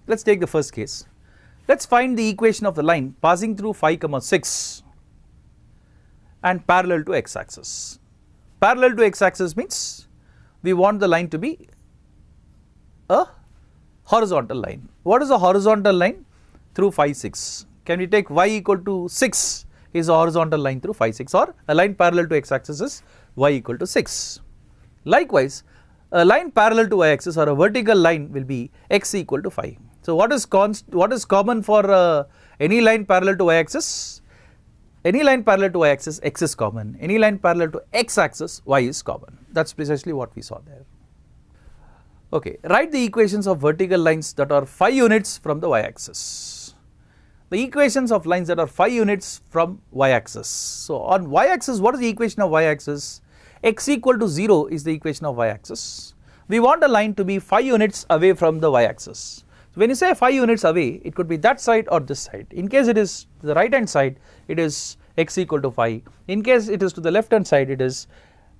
Let's take the first case. Let's find the equation of the line passing through 5, 6 and parallel to x-axis. Parallel to x-axis means we want the line to be a horizontal line. What is a horizontal line? Through 5, 6. Can we take y equal to 6 is a horizontal line through 5, 6, or a line parallel to x-axis is y equal to 6. Likewise, a line parallel to y-axis or a vertical line will be x equal to 5. So what is common for any line parallel to y-axis? Any line parallel to y-axis, x is common. Any line parallel to x-axis, y is common. That is precisely what we saw there. Okay, write the equations of vertical lines that are 5 units from the y-axis. The equations of lines that are 5 units from y-axis. So on y-axis, what is the equation of y-axis? X equal to 0 is the equation of y-axis. We want a line to be 5 units away from the y-axis. So when you say 5 units away, it could be that side or this side. In case it is the right hand side, it is x equal to 5. In case it is to the left hand side, it is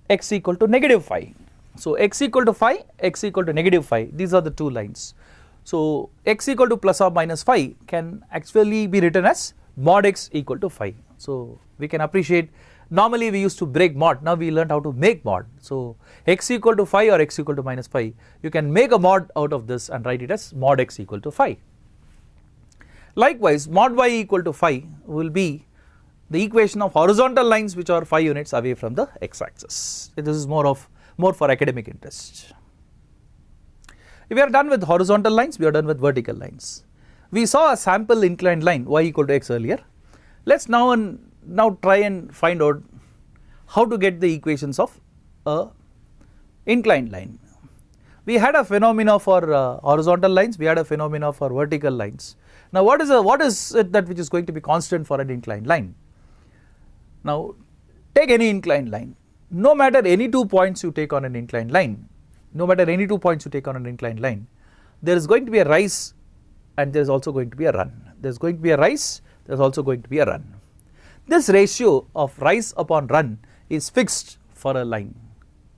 x equal to negative 5. So x equal to 5, x equal to negative 5, these are the two lines. So x equal to plus or minus 5 can actually be written as mod x equal to 5. So we can appreciate, normally we used to break mod, now we learned how to make mod. So x equal to 5 or x equal to minus 5, you can make a mod out of this and write it as mod x equal to 5. Likewise, mod y equal to 5 will be the equation of horizontal lines which are 5 units away from the x-axis. This is more for academic interest. If we are done with horizontal lines, we are done with vertical lines. We saw a sample inclined line y equal to x earlier. Let's now try and find out how to get the equations of a inclined line. We had a phenomena for horizontal lines, we had a phenomena for vertical lines. Now what is it that which is going to be constant for an inclined line? Now take any inclined line. No matter any 2 points you take on an inclined line, there is going to be a rise and there is also going to be a run. There is going to be a rise, there is also going to be a run. This ratio of rise upon run is fixed for a line,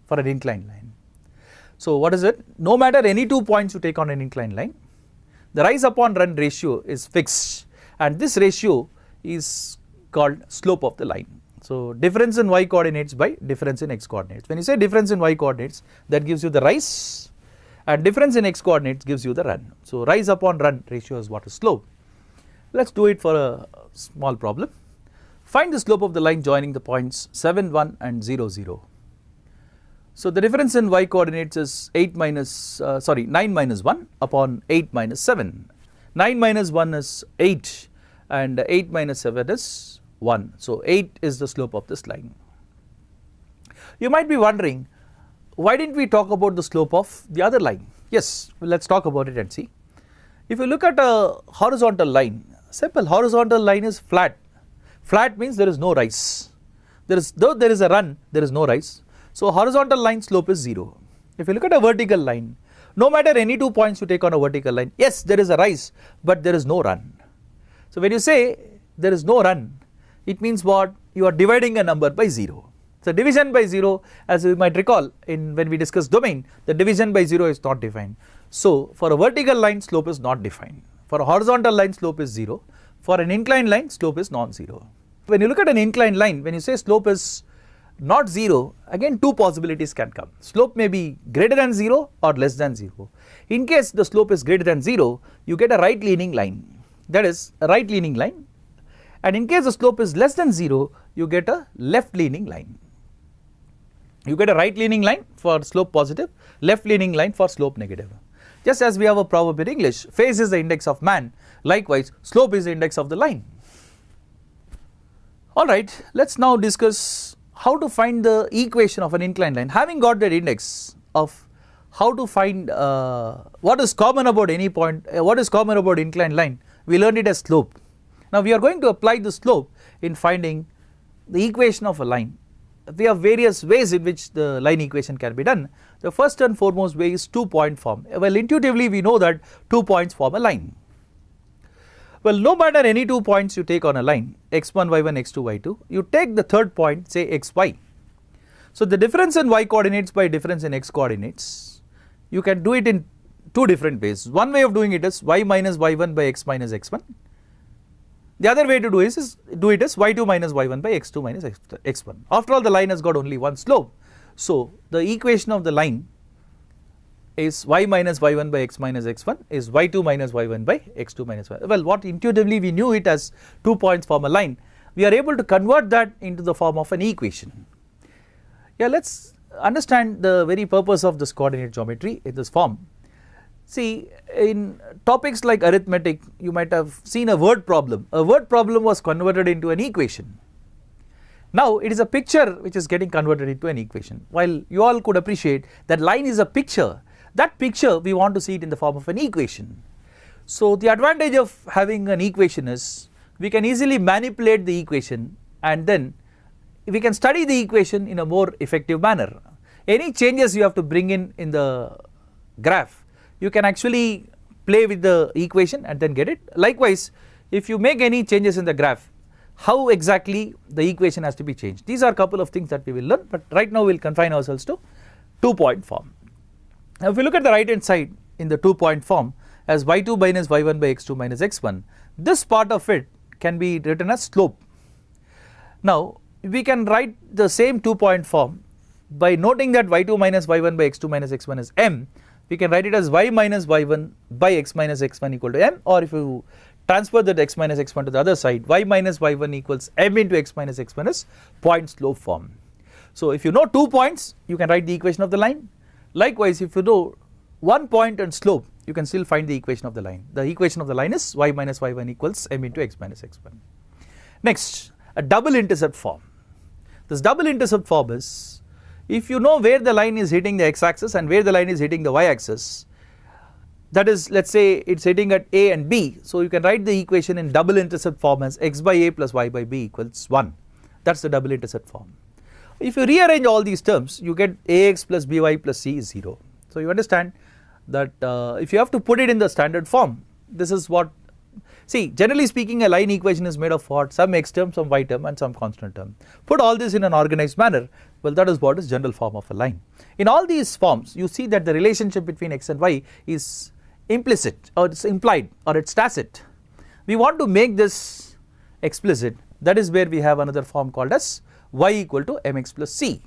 for an inclined line. So what is it? No matter any 2 points you take on an inclined line, the rise upon run ratio is fixed, and this ratio is called slope of the line. So difference in y coordinates by difference in x coordinates. When you say difference in y coordinates, that gives you the rise, and difference in x coordinates gives you the run. So rise upon run ratio is what is slope. Let's do it for a small problem. Find the slope of the line joining the points 7, 1 and 0, 0. So the difference in y coordinates is 9 minus 1 upon 8 minus 7. 9 minus 1 is 8 and 8 minus 7 is 1. So 8 is the slope of this line. You might be wondering, why didn't we talk about the slope of the other line? Yes, let's talk about it and see. If you look at a horizontal line, simple horizontal line is flat. Flat means there is no rise. Though there is a run, there is no rise. So horizontal line slope is 0. If you look at a vertical line, no matter any 2 points you take on a vertical line, yes, there is a rise, but there is no run. So when you say there is no run, it means what? You are dividing a number by 0. So division by 0, as you might recall when we discussed domain, the division by 0 is not defined. So for a vertical line, slope is not defined. For a horizontal line, slope is 0. For an inclined line, slope is non-zero. When you look at an inclined line, when you say slope is not 0, again 2 possibilities can come. Slope may be greater than 0 or less than 0. In case the slope is greater than 0, you get a right leaning line. That is a right leaning line. And in case the slope is less than 0, you get a left leaning line. You get a right leaning line for slope positive, left leaning line for slope negative. Just as we have a proverb in English, face is the index of man, likewise slope is the index of the line. Alright, let's now discuss how to find the equation of an inclined line. Having got that index of how to find what is common about any point, what is common about inclined line, we learned it as slope. Now we are going to apply the slope in finding the equation of a line. We have various ways in which the line equation can be done. The first and foremost way is 2-point form. Well, intuitively we know that 2 points form a line. Well, no matter any 2 points you take on a line, x1, y1, x2, y2, you take the third point, say xy. So the difference in y coordinates by difference in x coordinates, you can do it in two different ways. One way of doing it is y minus y1 by x minus x1. The other way to do it is y2 minus y1 by x2 minus x1. After all, the line has got only one slope. So the equation of the line is y minus y1 by x minus x1 is y2 minus y1 by x2 minus y1. Well, what intuitively we knew it as 2 points form a line, we are able to convert that into the form of an equation. Yeah, let's understand the very purpose of this coordinate geometry in this form. See, in topics like arithmetic, you might have seen a word problem. A word problem was converted into an equation. Now it is a picture which is getting converted into an equation. While you all could appreciate that line is a picture, that picture we want to see it in the form of an equation. So the advantage of having an equation is we can easily manipulate the equation, and then we can study the equation in a more effective manner. Any changes you have to bring in the graph, you can actually play with the equation and then get it. Likewise, if you make any changes in the graph, how exactly the equation has to be changed. These are a couple of things that we will learn, but right now we will confine ourselves to 2-point form. Now if we look at the right hand side in the 2-point form as y2 minus y1 by x2 minus x1, this part of it can be written as slope. Now we can write the same 2-point form by noting that y2 minus y1 by x2 minus x1 is m. We can write it as y minus y1 by x minus x1 equal to m, or if you transfer that x minus x1 to the other side, y minus y1 equals m into x minus x1 is point slope form. So if you know 2 points, you can write the equation of the line. Likewise, if you know 1 point and slope, you can still find the equation of the line. The equation of the line is y minus y1 equals m into x minus x1. Next, a double intercept form. This double intercept form is, if you know where the line is hitting the x-axis and where the line is hitting the y-axis, that is, let's say it's hitting at a and b, so you can write the equation in double intercept form as x by a plus y by b equals 1. That's the double intercept form. If you rearrange all these terms, you get ax plus by plus c is 0. So you understand that if you have to put it in the standard form, this is what, see, generally speaking, a line equation is made of what? Some x term, some y term and some constant term. Put all this in an organized manner, well, that is what is general form of a line. In all these forms, you see that the relationship between x and y is implicit, or it's implied, or it's tacit. We want to make this explicit. That is where we have another form called as y equal to mx plus c.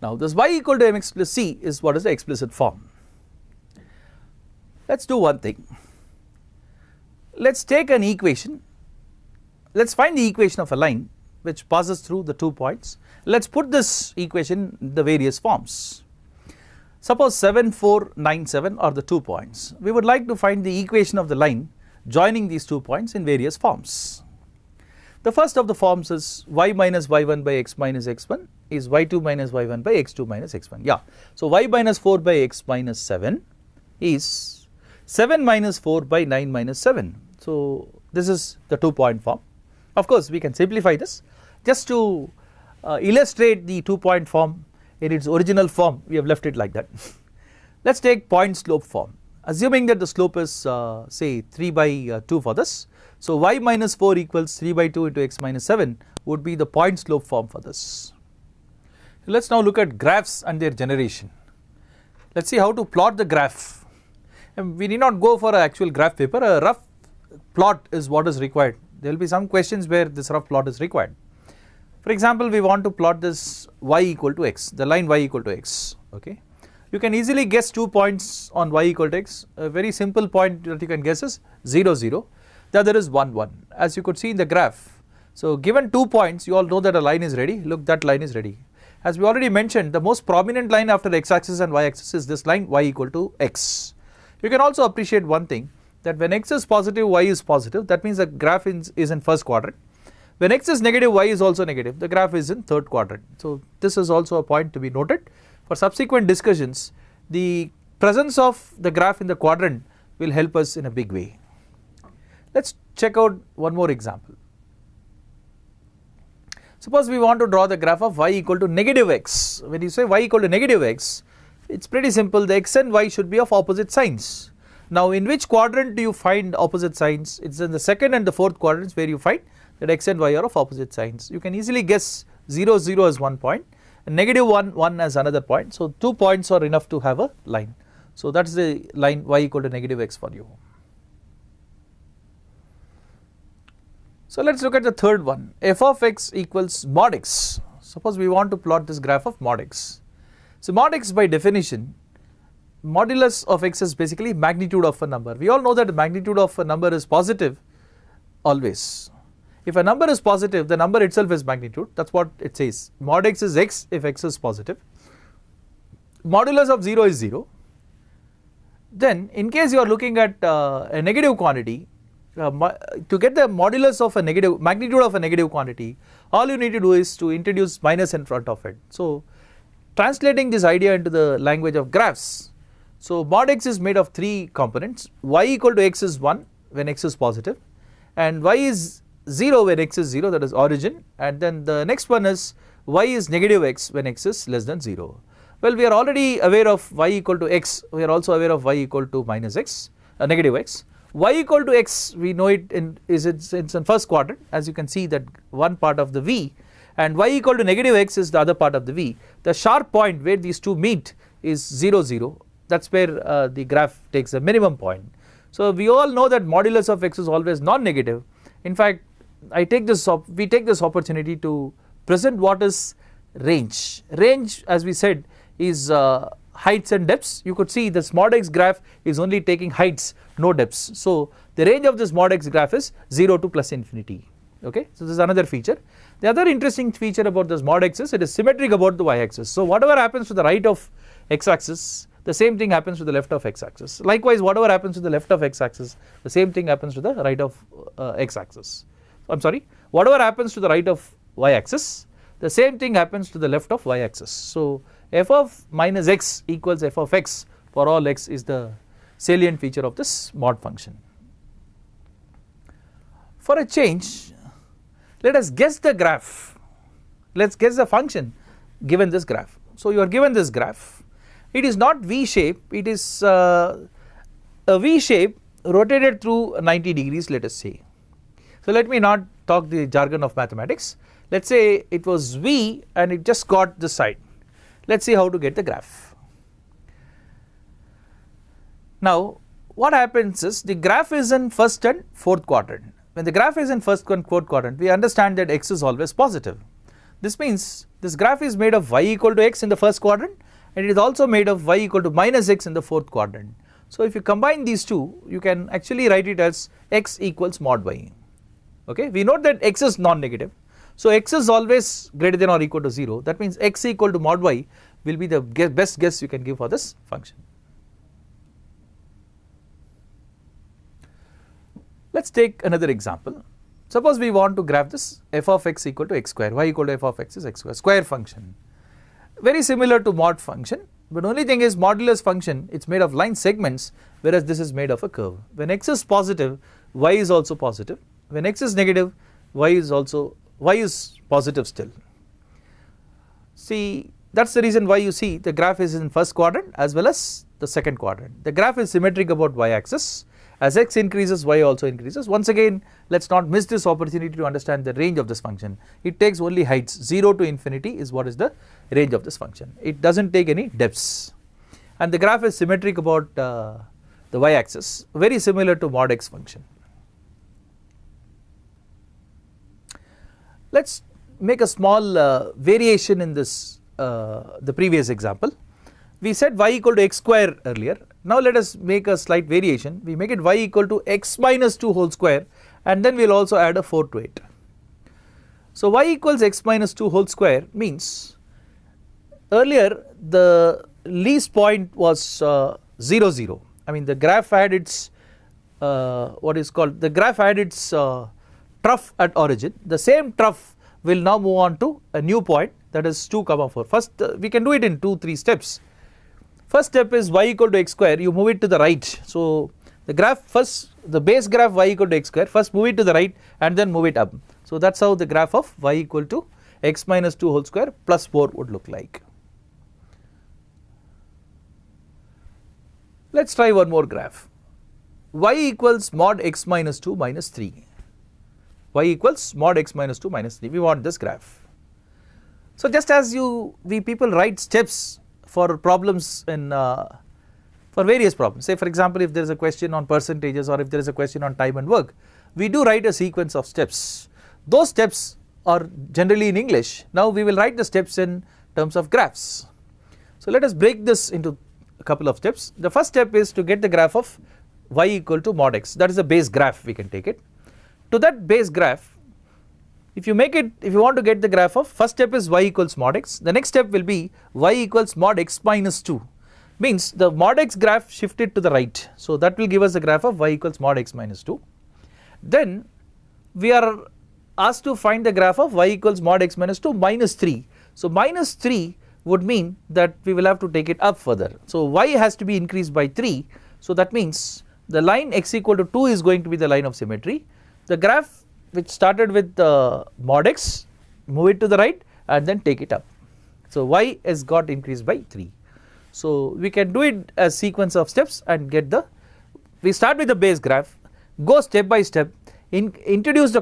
Now this y equal to mx plus c is what is the explicit form. Let's do one thing. Let's take an equation. Let's find the equation of a line which passes through the 2 points. Let's put this equation in the various forms. Suppose 7, 4, 9, 7 are the 2 points. We would like to find the equation of the line joining these 2 points in various forms. The first of the forms is y minus y1 by x minus x1 is y2 minus y1 by x2 minus x1. Yeah. So y minus 4 by x minus 7 is 7 minus 4 by 9 minus 7. So this is the 2-point form. Of course, we can simplify this just to illustrate the 2-point form in its original form. We have left it like that. Let's take point slope form, assuming that the slope is say 3 by 2 for this. So y minus 4 equals 3 by 2 into x minus 7 would be the point slope form for this. Let's now look at graphs and their generation. Let's see how to plot the graph. And we need not go for an actual graph paper. A rough plot is what is required. There will be some questions where this rough plot is required. For example, we want to plot this y equal to x, the line y equal to x. Okay, you can easily guess 2 points on y equal to x. A very simple point that you can guess is 0, 0. The other is 1, 1. As you could see in the graph. So given 2 points, you all know that a line is ready. Look, that line is ready. As we already mentioned, the most prominent line after the x-axis and y-axis is this line y equal to x. You can also appreciate one thing, that when x is positive, y is positive. That means the graph is in first quadrant. When x is negative, y is also negative. The graph is in third quadrant. So this is also a point to be noted. For subsequent discussions, the presence of the graph in the quadrant will help us in a big way. Let's check out one more example. Suppose we want to draw the graph of y equal to negative x. When you say y equal to negative x, it's pretty simple. The x and y should be of opposite signs. Now in which quadrant do you find opposite signs? It's in the second and the fourth quadrants where you find that x and y are of opposite signs. You can easily guess 0, 0 as 1 point and negative 1, 1 as another point. So 2 points are enough to have a line. So that is the line y equal to negative x for you. So let us look at the third one, f of x equals mod x. Suppose we want to plot this graph of mod x. So mod x by definition, modulus of x is basically magnitude of a number. We all know that the magnitude of a number is positive always. If a number is positive, the number itself is magnitude, that is what it says. Mod x is x if x is positive. Modulus of 0 is 0. Then in case you are looking at a negative quantity, to get the modulus of a negative, magnitude of a negative quantity, all you need to do is to introduce minus in front of it. So translating this idea into the language of graphs, so mod x is made of three components. Y equal to x is 1 when x is positive, and y is 0 when x is 0, that is origin, and then the next one is y is negative x when x is less than 0. Well, we are already aware of y equal to x, we are also aware of y equal to minus x, negative x. Y equal to x, we know it it's in first quadrant, as you can see that one part of the V, and y equal to negative x is the other part of the V. The sharp point where these two meet is 0 0, that is where the graph takes a minimum point. So we all know that modulus of x is always non-negative. In fact, we take this opportunity to present what is range. Range, as we said, is heights and depths. You could see this mod x graph is only taking heights, no depths. So the range of this mod x graph is 0 to plus infinity. Okay, so this is another feature. The other interesting feature about this mod x is it is symmetric about the y axis. So whatever happens to the right of x axis, the same thing happens to the left of x axis. Likewise, whatever happens to the left of x axis, the same thing happens to the right of x axis. I'm sorry, whatever happens to the right of y axis, the same thing happens to the left of y axis. So f of minus x equals f of x for all x is the salient feature of this mod function. For a change, let us guess the graph. Let us guess the function given this graph. So you are given this graph. It is not V shape, it is a V shape rotated through 90 degrees, let us say. So let me not talk the jargon of mathematics. Let us say it was V and it just got this side. Let us see how to get the graph. Now what happens is the graph is in first and fourth quadrant. When the graph is in first and fourth quadrant, we understand that x is always positive. This means this graph is made of y equal to x in the first quadrant, and it is also made of y equal to minus x in the fourth quadrant. So if you combine these two, you can actually write it as x equals mod y. Okay, we note that x is non-negative. So x is always greater than or equal to 0. That means x equal to mod y will be the best guess you can give for this function. Let us take another example. Suppose we want to graph this f of x equal to x square, y equal to f of x is x square, square function. Very similar to mod function, but only thing is modulus function, it is made of line segments, whereas this is made of a curve. When x is positive, y is also positive. When x is negative, y is positive still. See, that is the reason why you see the graph is in first quadrant as well as the second quadrant. The graph is symmetric about y axis. As x increases, y also increases. Once again, let us not miss this opportunity to understand the range of this function. It takes only heights, 0 to infinity is what is the range of this function. It does not take any depths. And the graph is symmetric about the y axis, very similar to mod x function. Let us make a small variation in this, the previous example. We said y equal to x square earlier. Now let us make a slight variation. We make it y equal to x minus 2 whole square, and then we will also add a 4 to it. So y equals x minus 2 whole square means earlier the least point was 0 0. I mean the graph had its trough at origin. The same trough will now move on to a new point, that is 2 comma 4. First we can do it in 2-3 steps. First step is y equal to x square, you move it to the right. So the graph first, the base graph y equal to x square, first move it to the right and then move it up. So that is how the graph of y equal to x minus 2 whole square plus 4 would look like. Let us try one more graph. Y equals mod x minus 2 minus 3. Y equals mod x minus 2 minus 3. We want this graph. So just as we people write steps for problems in for various problems. Say for example, if there is a question on percentages or if there is a question on time and work, we do write a sequence of steps. Those steps are generally in English. Now we will write the steps in terms of graphs. So let us break this into a couple of steps. The first step is to get the graph of y equal to mod x. That is the base graph, we can take it. To that base graph, if you want to get the graph of, first step is y equals mod x. The next step will be y equals mod x minus 2. Means the mod x graph shifted to the right. So that will give us the graph of y equals mod x minus 2. Then we are asked to find the graph of y equals mod x minus 2 minus 3. So minus 3 would mean that we will have to take it up further. So y has to be increased by 3. So that means the line x equal to 2 is going to be the line of symmetry. The graph which started with mod x, move it to the right and then take it up. So y has got increased by 3. So we can do it as sequence of steps and get the, we start with the base graph, go step by step, introduce the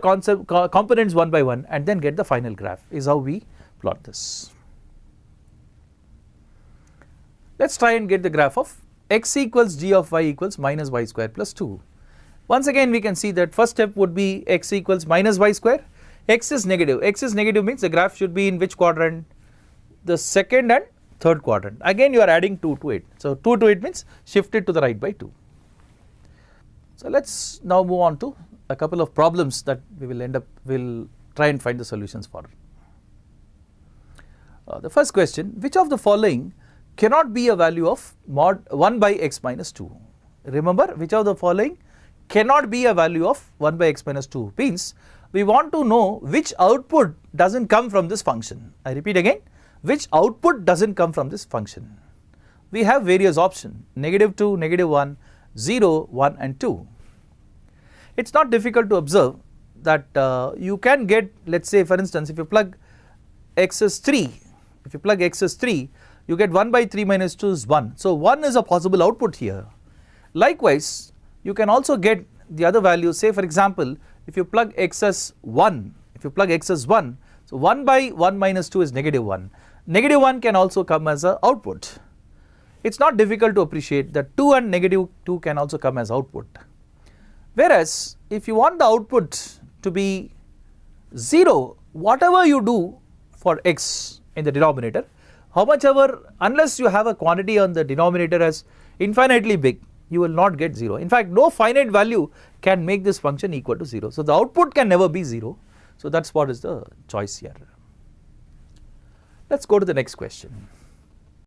components one by one and then get the final graph is how we plot this. Let us try and get the graph of x equals g of y equals minus y square plus 2. Once again we can see that first step would be x equals minus y square, x is negative. X is negative means the graph should be in which quadrant? The second and third quadrant. Again you are adding 2 to it. So 2 to it means shift it to the right by 2. So let us now move on to a couple of problems that we will try and find the solutions for. The first question, which of the following cannot be a value of mod 1 by x minus 2? Remember, which of the following cannot be a value of 1 by x minus 2 means we want to know which output does not come from this function. I repeat again, which output does not come from this function. We have various options, negative 2, negative 1, 0, 1 and 2. It is not difficult to observe that you can get, let us say for instance, if you plug x as 3, you get 1 by 3 minus 2 is 1. So 1 is a possible output here. Likewise, you can also get the other values. Say for example, if you plug x as 1, so 1 by 1 minus 2 is negative 1. Negative 1 can also come as an output. It is not difficult to appreciate that 2 and negative 2 can also come as output. Whereas if you want the output to be 0, whatever you do for x in the denominator, how much ever, unless you have a quantity on the denominator as infinitely big, you will not get 0. In fact, no finite value can make this function equal to 0. So the output can never be 0. So that is what is the choice here. Let us go to the next question.